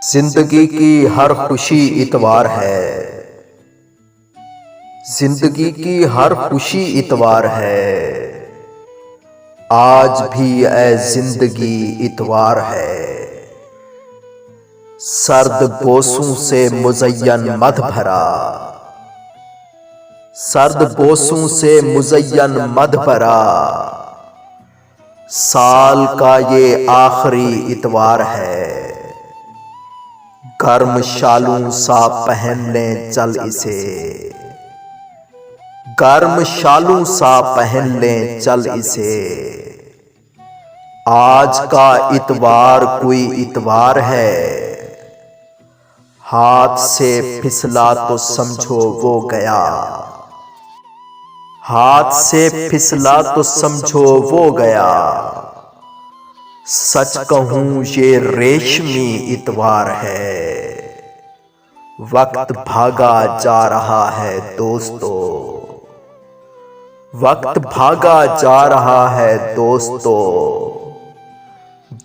जिंदगी की हर खुशी इतवार है। जिंदगी की हर खुशी इतवार है। आज भी ऐ जिंदगी इतवार है। सर्द बोसों से मुज़य्यन मद भरा, सर्द बोसों से मुज़य्यन मद भरा। साल का ये आखिरी इतवार है। गर्म शालूं सा पहन लें चल इसे, गर्म शालूं सा पहन लें चल इसे। आज का इतवार कोई इतवार है। हाथ से फिसला तो समझो वो गया, हाथ से फिसला तो समझो वो गया। सच कहूं ये रेशमी इतवार है। वक्त भागा जा रहा है दोस्तों, वक्त भागा जा रहा है दोस्तों।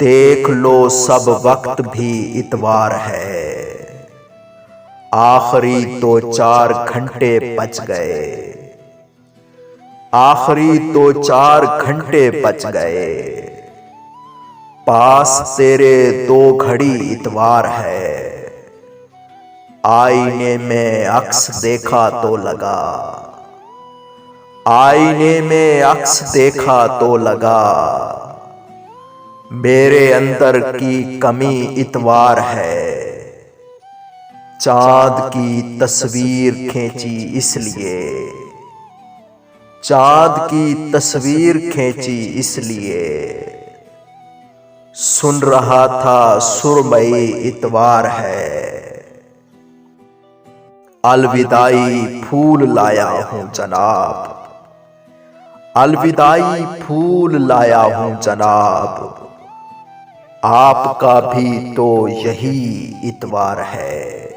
देख लो सब वक्त भी इतवार है। आखिरी 2-4 घंटे बच गए, आखिरी 2-4 घंटे बच गए। पास तेरे 2 घड़ी इतवार है। आईने में अक्स देखा तो लगा, आईने में अक्स देखा तो लगा। मेरे अंदर की कमी इतवार है। चांद की तस्वीर खींची इसलिए, चांद की तस्वीर खींची इसलिए। सुन रहा था सुरमई इतवार है। अलविदाई फूल लाया हूं जनाब, अलविदाई फूल लाया हूं जनाब। आपका भी तो यही इतवार है।